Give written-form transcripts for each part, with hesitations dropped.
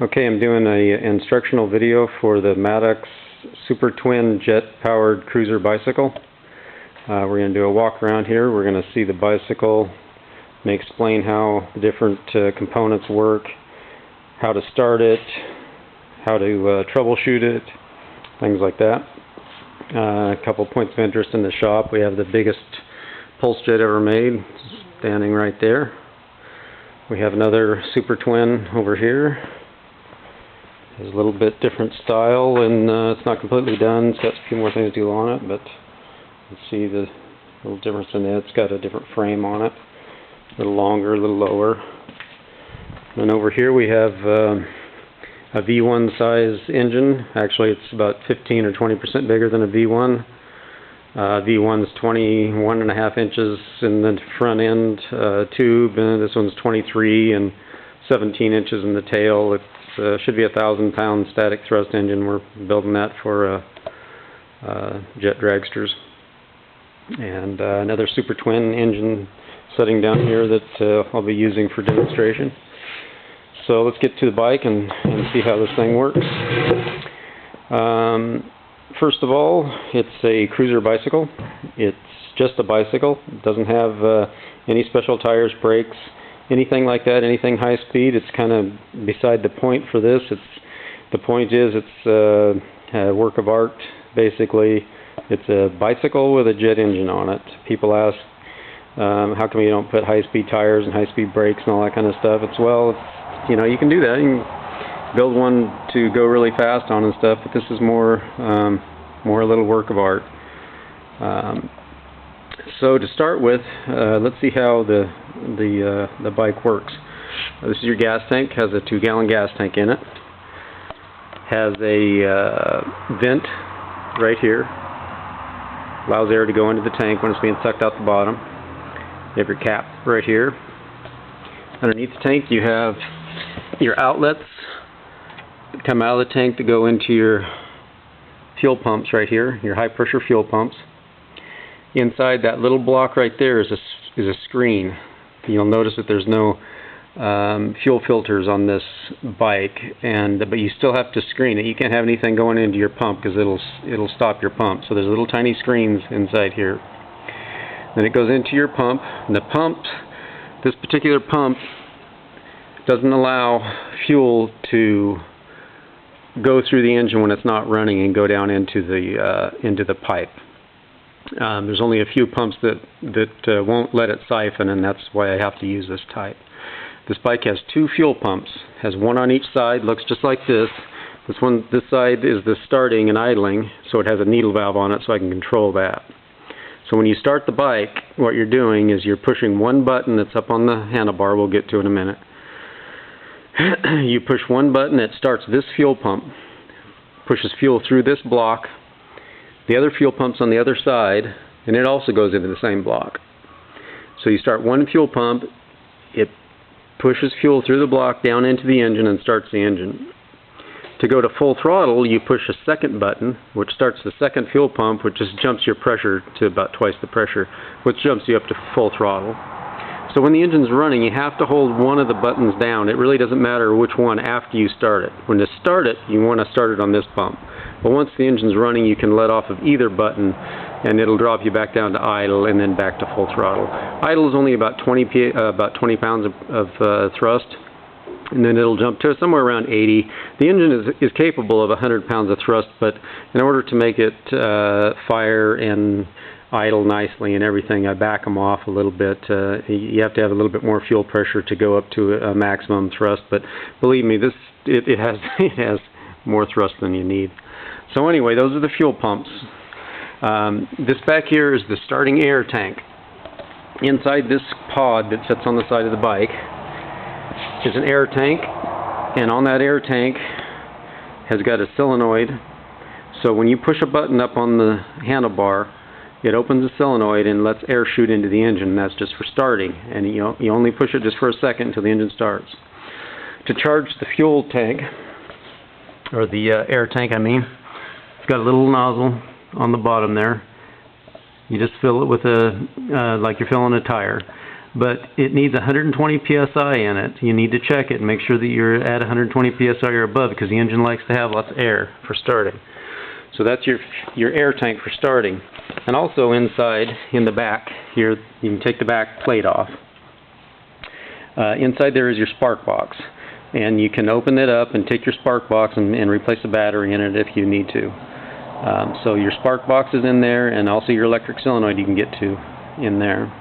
Okay, I'm doing an instructional video for the Maddox Super Twin jet-powered cruiser bicycle. We're going to do a walk around here. We're going to see the bicycle, and explain how the different components work, how to start it, how to troubleshoot it, things like that. A couple points of interest in the shop. We have the biggest pulse jet ever made, standing right there. We have another Super Twin over here. It's a little bit different style, and it's not completely done. It's got a few more things to do on it, but you can see the little difference in it. It's got a different frame on it, a little longer, a little lower. And over here we have a V1 size engine. Actually, it's about 15 or 20% bigger than a V1. V1's 21.5 inches in the front end tube, and this one's 23 and 17 inches in the tail. It should be a 1,000-pound static thrust engine. We're building that for jet dragsters. And another Super Twin engine sitting down here that I'll be using for demonstration. So let's get to the bike and see how this thing works. First of all, it's a cruiser bicycle. It's just a bicycle. It doesn't have any special tires, brakes, anything like that, anything high speed. It's kind of beside the point for this. The point is it's a work of art, basically. It's a bicycle with a jet engine on it. People ask, how come you don't put high-speed tires and high-speed brakes and all that kind of stuff? You know, you can do that. You can build one to go really fast on and stuff, but this is more a little work of art. So to start with, let's see how the bike works. This is your gas tank. Has a 2-gallon gas tank in it. Has a vent right here. Allows air to go into the tank when it's being sucked out the bottom. You have your cap right here. Underneath the tank you have your outlets that come out of the tank to go into your fuel pumps right here, your high pressure fuel pumps. Inside that little block right there is a screen. You'll notice that there's no fuel filters on this bike, but you still have to screen it. You can't have anything going into your pump because it'll stop your pump. So there's little tiny screens inside here. Then it goes into your pump, and this particular pump doesn't allow fuel to go through the engine when it's not running and go down into the pipe. There's only a few pumps that won't let it siphon, and that's why I have to use this type. This bike has 2 fuel pumps. Has one on each side. Looks just like this. This side is the starting and idling, so it has a needle valve on it, so I can control that. So when you start the bike, what you're doing is you're pushing one button that's up on the handlebar. We'll get to it in a minute. You push one button, it starts this fuel pump, pushes fuel through this block. The other fuel pump's on the other side, and it also goes into the same block. So you start one fuel pump, it pushes fuel through the block down into the engine and starts the engine. To go to full throttle, you push a second button, which starts the second fuel pump, which just jumps your pressure to about twice the pressure, which jumps you up to full throttle. So when the engine's running, you have to hold one of the buttons down. It really doesn't matter which one after you start it. When to start it, you want to start it on this pump. But once the engine's running, you can let off of either button, and it'll drop you back down to idle and then back to full throttle. Idle is only about 20 pounds of thrust, and then it'll jump to somewhere around 80. The engine is capable of 100 pounds of thrust, but in order to make it fire and idle nicely and everything, I back them off a little bit. You have to have a little bit more fuel pressure to go up to a maximum thrust, but believe me, it has more thrust than you need. So anyway, those are the fuel pumps. This back here is the starting air tank. Inside this pod that sits on the side of the bike is an air tank, and on that air tank has got a solenoid. So when you push a button up on the handlebar, it opens the solenoid and lets air shoot into the engine. That's just for starting, and you only push it just for a second until the engine starts. To charge the fuel tank, or the air tank I mean, it's got a little nozzle on the bottom there. You just fill it with like you're filling a tire. but it needs 120 psi in it. You need to check it and make sure that you're at 120 psi or above, because the engine likes to have lots of air for starting. So that's your air tank for starting. And also inside, in the back here, you can take the back plate off. Inside there is your spark box, and you can open it up and take your spark box and replace the battery in it if you need to. So your spark box is in there, and also your electric solenoid you can get to in there.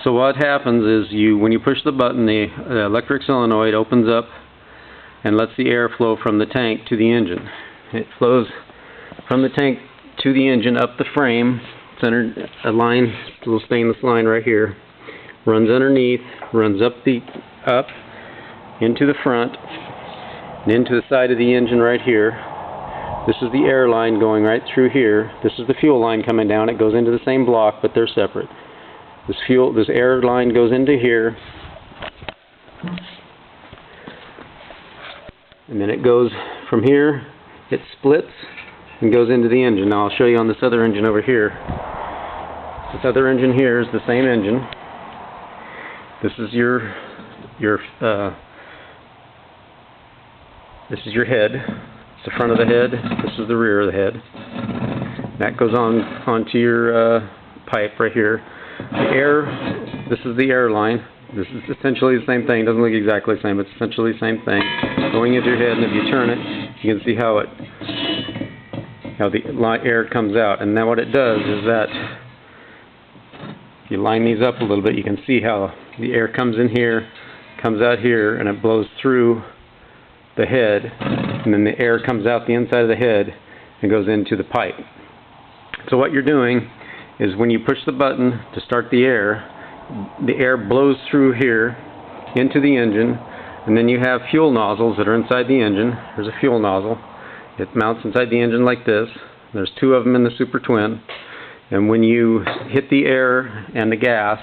So what happens is when you push the button, the electric solenoid opens up and lets the air flow from the tank to the engine. It flows from the tank to the engine up the frame, centered a line, a little stainless line right here, runs underneath, runs up into the front, and into the side of the engine right here. This is the air line going right through here. This is the fuel line coming down. It goes into the same block, but they're separate. This air line goes into here, and then it goes from here, it splits and goes into the engine. Now I'll show you on this other engine over here. This other engine here is the same engine. This is your head. It's the front of the head. This is the rear of the head. That goes onto your pipe right here. The air. This is the air line. This is essentially the same thing. It doesn't look exactly the same, but it's essentially the same thing. Going into your head, and if you turn it, you can see how the air comes out. And now what it does is that if you line these up a little bit, you can see how the air comes in here, comes out here, and it blows through the head, and then the air comes out the inside of the head and goes into the pipe. So what you're doing is when you push the button to start the air blows through here into the engine, and then you have fuel nozzles that are inside the engine. There's a fuel nozzle. It mounts inside the engine like this. There's two of them in the Super Twin, and when you hit the air and the gas,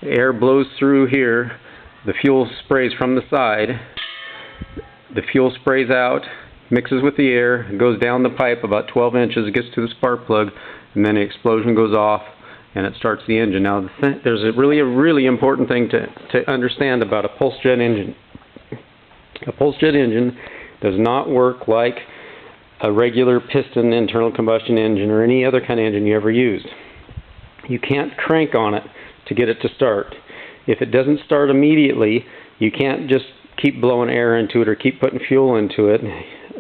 the air blows through here, the fuel sprays from the side, the fuel sprays out, mixes with the air, goes down the pipe about 12 inches, it gets to the spark plug, and then the explosion goes off and it starts the engine. Now there's a really important thing to understand about a pulse jet engine. A pulse jet engine does not work like a regular piston internal combustion engine or any other kind of engine you ever used. You can't crank on it to get it to start. If it doesn't start immediately, you can't just keep blowing air into it or keep putting fuel into it,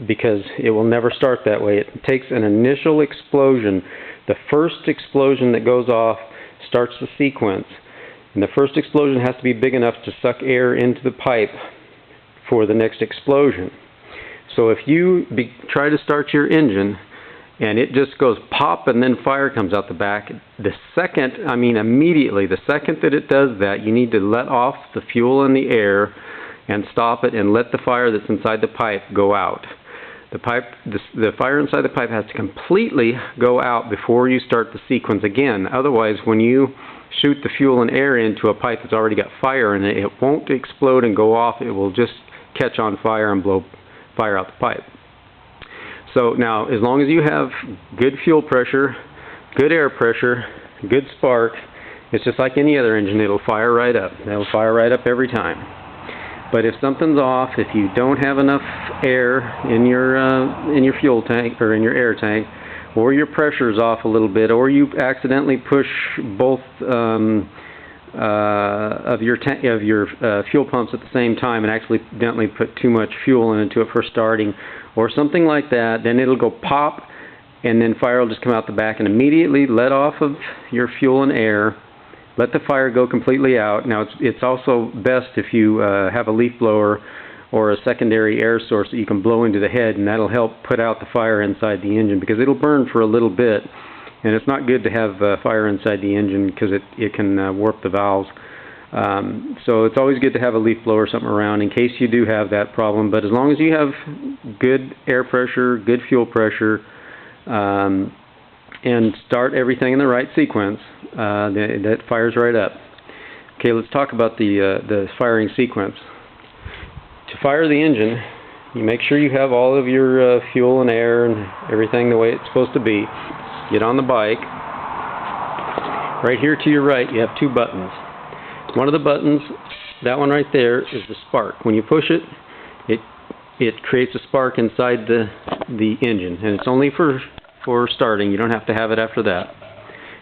because it will never start that way. It takes an initial explosion. The first explosion that goes off starts the sequence, and the first explosion has to be big enough to suck air into the pipe for the next explosion. So if you try to start your engine and it just goes pop and then fire comes out the back, immediately, the second that it does that, you need to let off the fuel and the air and stop it and let the fire that's inside the pipe go out. The fire inside the pipe has to completely go out before you start the sequence again. Otherwise, when you shoot the fuel and air into a pipe that's already got fire in it, it won't explode and go off. It will just catch on fire and blow fire out the pipe. So now, as long as you have good fuel pressure, good air pressure, good spark, it's just like any other engine. It'll fire right up. It'll fire right up every time. But if something's off, if you don't have enough air in your fuel tank or in your air tank, or your pressure's off a little bit, or you accidentally push both of your fuel pumps at the same time and accidentally put too much fuel into it for starting, or something like that, then it'll go pop, and then fire will just come out the back, and immediately let off of your fuel and air. Let the fire go completely out. Now, it's also best if you have a leaf blower or a secondary air source that you can blow into the head, and that'll help put out the fire inside the engine, because it'll burn for a little bit, and it's not good to have fire inside the engine because it can warp the valves. So it's always good to have a leaf blower or something around in case you do have that problem. But as long as you have good air pressure, good fuel pressure, and start everything in the right sequence, that fires right up. Okay, let's talk about the firing sequence. To fire the engine, you make sure you have all of your fuel and air and everything the way it's supposed to be. Get on the bike. Right here to your right, you have two buttons. One of the buttons, that one right there, is the spark. When you push it, it creates a spark inside the engine, and it's only for starting. You don't have to have it after that.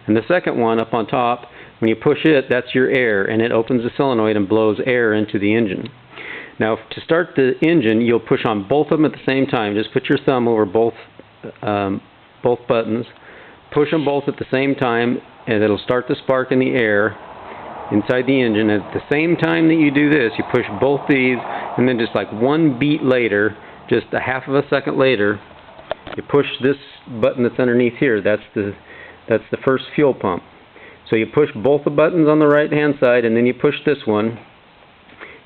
And the second one up on top, when you push it, that's your air, and it opens the solenoid and blows air into the engine. Now, to start the engine, you'll push on both of them at the same time. Just put your thumb over both buttons, push them both at the same time, and it'll start the spark in the air inside the engine. At the same time that you do this, you push both these, and then just like one beat later, just a half of a second later, you push this button that's underneath here. That's the first fuel pump. So you push both the buttons on the right hand side, and then you push this one,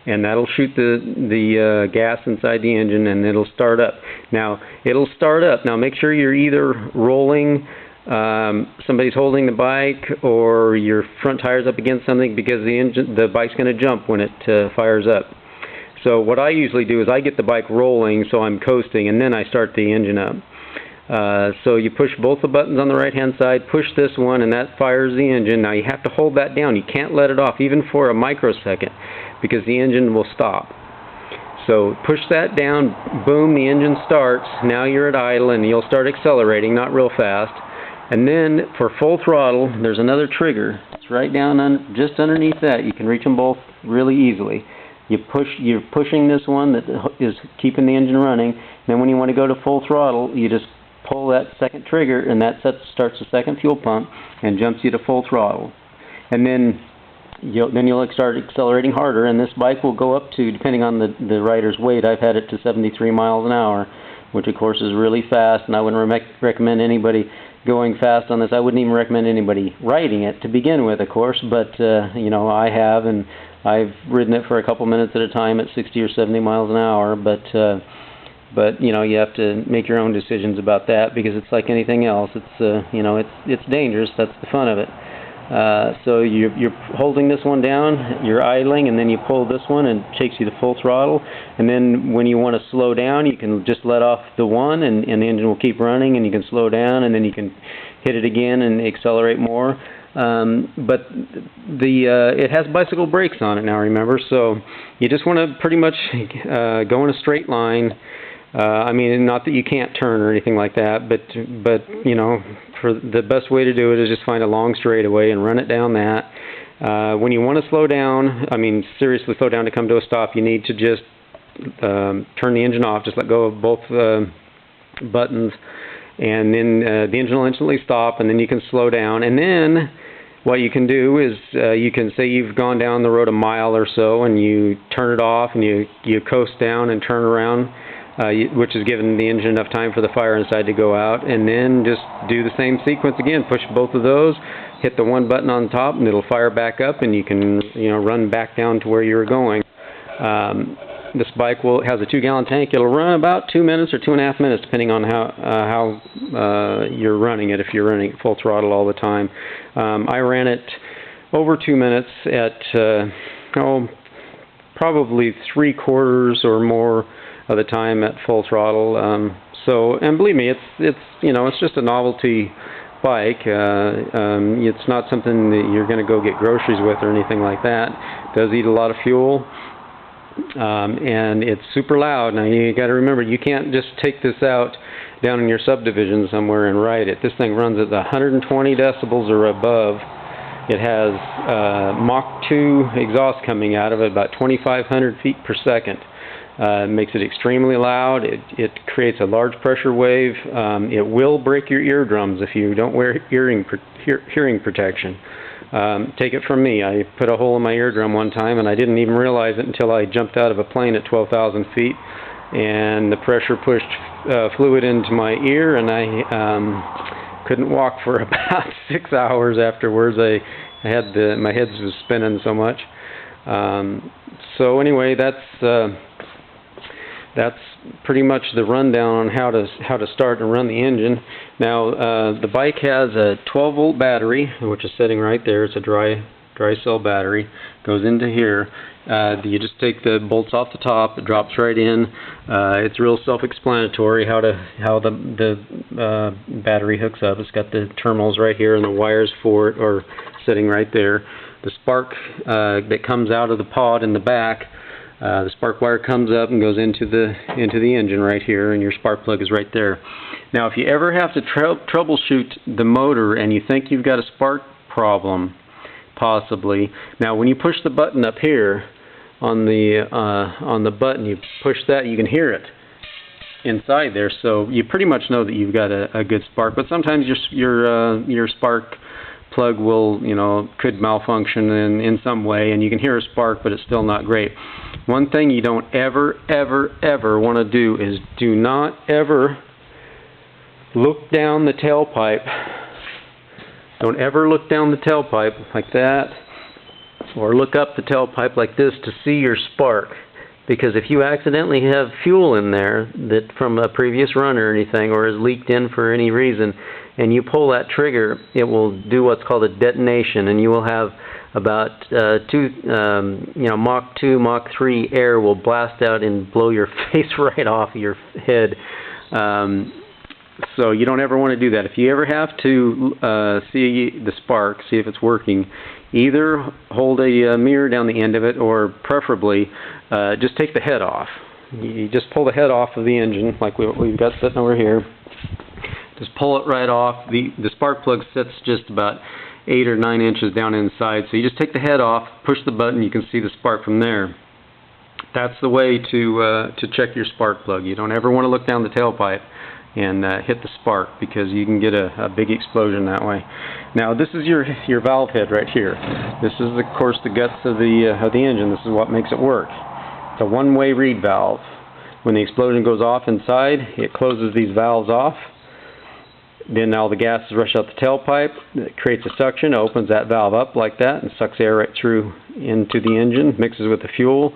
and that'll shoot the gas inside the engine, and it'll start up. Now, it'll start up. Now, make sure you're either rolling, somebody's holding the bike, or your front tire's up against something, because the bike's going to jump when it fires up. So what I usually do is I get the bike rolling, so I'm coasting, and then I start the engine up. So you push both the buttons on the right hand side, push this one, and that fires the engine. Now you have to hold that down. You can't let it off even for a microsecond, because the engine will stop. So push that down, boom, the engine starts. Now you're at idle, and you'll start accelerating, not real fast. And then for full throttle, there's another trigger. It's right down just underneath that. You can reach them both really easily. You're pushing this one that is keeping the engine running. Then when you want to go to full throttle, you just pull that second trigger, and that starts the second fuel pump and jumps you to full throttle. And then you'll start accelerating harder, and this bike will go up to, depending on the rider's weight, I've had it to 73 miles an hour, which of course is really fast, and I wouldn't recommend anybody going fast on this. I wouldn't even recommend anybody riding it to begin with, of course, but you know, I have, and I've ridden it for a couple minutes at a time at 60 or 70 miles an hour, but you know, you have to make your own decisions about that, because it's like anything else. It's you know, it's dangerous. That's the fun of it. So you're holding this one down, you're idling, and then you pull this one and it takes you to full throttle. And then when you want to slow down, you can just let off the one, and the engine will keep running, and you can slow down, and then you can hit it again and accelerate more. But it has bicycle brakes on it now, remember, so you just want to pretty much go in a straight line. I mean, not that you can't turn or anything like that, but you know, for the best way to do it is just find a long straightaway and run it down that. When you want to slow down, I mean seriously slow down to come to a stop, you need to just turn the engine off, just let go of both buttons, and then the engine will instantly stop, and then you can slow down. And then what you can do is you can say you've gone down the road a mile or so, and you turn it off, and you coast down and turn around, which is giving the engine enough time for the fire inside to go out, and then just do the same sequence again. Push both of those, hit the one button on top, and it'll fire back up, and you can, you know, run back down to where you were going. This bike has a 2-gallon tank. It'll run about 2 minutes or 2.5 minutes, depending on how you're running it. If you're running it full throttle all the time, I ran it over 2 minutes at probably 3/4 or more of the time at full throttle. And believe me, it's you know, it's just a novelty bike. It's not something that you're going to go get groceries with or anything like that. It does eat a lot of fuel. And it's super loud. Now you got to remember, you can't just take this out down in your subdivision somewhere and ride it. This thing runs at 120 decibels or above. It has Mach 2 exhaust coming out of it, about 2,500 feet per second. It makes it extremely loud. It creates a large pressure wave. It will break your eardrums if you don't wear hearing protection. Take it from me, I put a hole in my eardrum one time, and I didn't even realize it until I jumped out of a plane at 12,000 feet, and the pressure pushed fluid into my ear, and I couldn't walk for about 6 hours afterwards. I had my head was spinning so much. So anyway, that's pretty much the rundown on how to start and run the engine. Now the bike has a 12-volt battery, which is sitting right there. It's a dry dry cell battery, goes into here. You just take the bolts off the top, it drops right in. It's real self-explanatory how the battery hooks up. It's got the terminals right here and the wires for it are sitting right there. The spark that comes out of the pod in the back, the spark wire comes up and goes into the engine right here, and your spark plug is right there. Now, if you ever have to troubleshoot the motor and you think you've got a spark problem, possibly. Now, when you push the button up here on the button, you push that, you can hear it inside there. So you pretty much know that you've got a good spark. But sometimes your spark plug will, could malfunction in some way, and you can hear a spark, but it's still not great. One thing you don't ever want to do is do not ever look down the tailpipe. Don't ever look down the tailpipe like that, or look up the tailpipe like this to see your spark. Because if you accidentally have fuel in there that from a previous run or anything, or is leaked in for any reason, and you pull that trigger, it will do what's called a detonation, and you will have about Mach 2, Mach 3 air will blast out and blow your face right off your head. So you don't ever want to do that. If you ever have to see the spark, see if it's working, either hold a mirror down the end of it, or preferably just take the head off. You just pull the head off of the engine, like we've got sitting over here. Just pull it right off. The spark plug sits just about 8 or 9 inches down inside. So you just take the head off, push the button, you can see the spark from there. That's the way to check your spark plug. You don't ever want to look down the tailpipe and hit the spark, because you can get a big explosion that way. Now, this is your valve head right here. This is, of course, the guts of the engine. This is what makes it work. It's a one-way reed valve. When the explosion goes off inside, it closes these valves off. Then all the gases rush out the tailpipe. It creates a suction, opens that valve up like that, and sucks air right through into the engine, mixes with the fuel.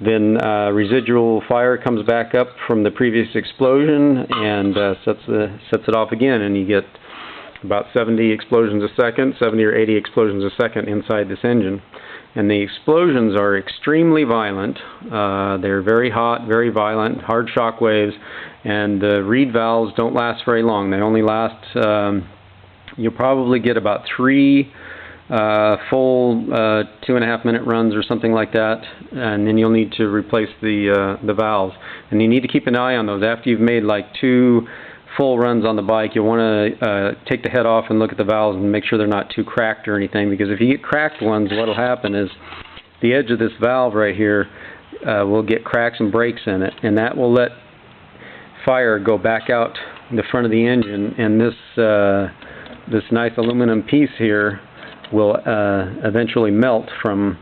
Then residual fire comes back up from the previous explosion and sets it off again, and you get about 70 explosions a second, 70 or 80 explosions a second inside this engine. And the explosions are extremely violent. They're very hot, very violent, hard shock waves, and the reed valves don't last very long. They only last, you'll probably get about 3 full 2.5 minute runs or something like that, and then you'll need to replace the valves. And you need to keep an eye on those. After you've made like 2 full runs on the bike, you'll want to take the head off and look at the valves and make sure they're not too cracked or anything, because if you get cracked ones, what will happen is the edge of this valve right here will get cracks and breaks in it, and that will let fire go back out the front of the engine, and this nice aluminum piece here will eventually melt from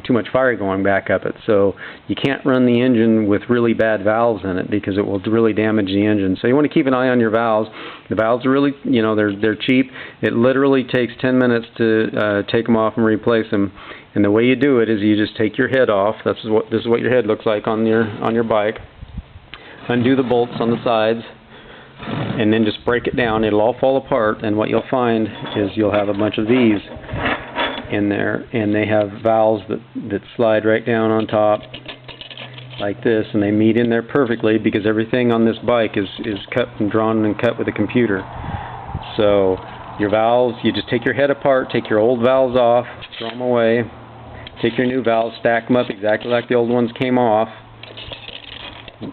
too much fire going back up it. So you can't run the engine with really bad valves in it, because it will really damage the engine. So you want to keep an eye on your valves. The valves are really, they're cheap. It literally takes 10 minutes to take them off and replace them. And the way you do it is you just take your head off. This is what your head looks like on your bike. Undo the bolts on the sides, and then just break it down. It'll all fall apart, and what you'll find is you'll have a bunch of these in there, and they have valves that slide right down on top like this, and they meet in there perfectly, because everything on this bike is cut and drawn and cut with a computer. So your valves, you just take your head apart, take your old valves off, throw them away, take your new valves, stack them up exactly like the old ones came off.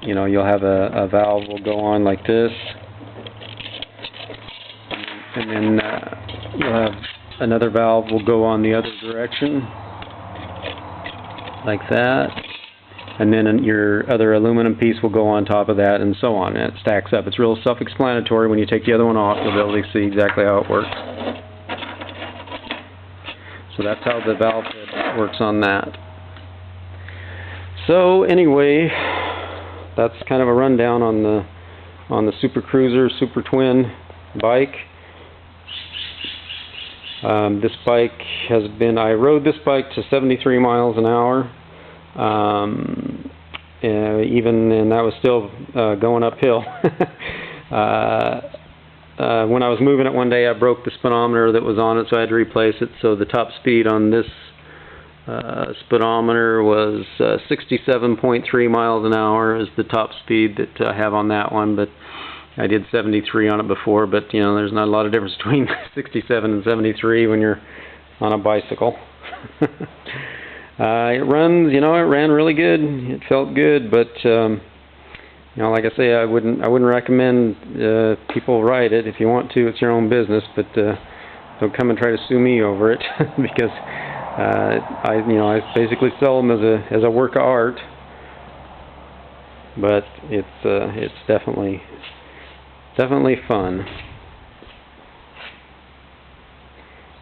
You'll have a valve will go on like this, and then you'll have another valve will go on the other direction like that, and then your other aluminum piece will go on top of that, and so on, and it stacks up. It's real self-explanatory. When you take the other one off, you'll be able to see exactly how it works. So that's how the valve head works on that. So anyway, that's kind of a rundown on the Super Cruiser, Super Twin bike. This bike has been, I rode this bike to 73 miles an hour, and that was still going uphill. when I was moving it one day, I broke the speedometer that was on it, so I had to replace it. So the top speed on this speedometer was 67.3 miles an hour is the top speed that I have on that one, but I did 73 on it before, but you know, there's not a lot of difference between 67 and 73 when you're on a bicycle. It runs, you know, it ran really good. It felt good, but you know, like I say, I wouldn't recommend people ride it. If you want to, it's your own business, but don't come and try to sue me over it because I basically sell them as a work of art. But it's definitely fun.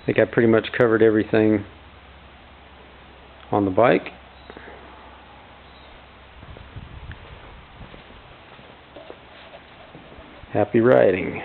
I think I pretty much covered everything on the bike. Happy riding.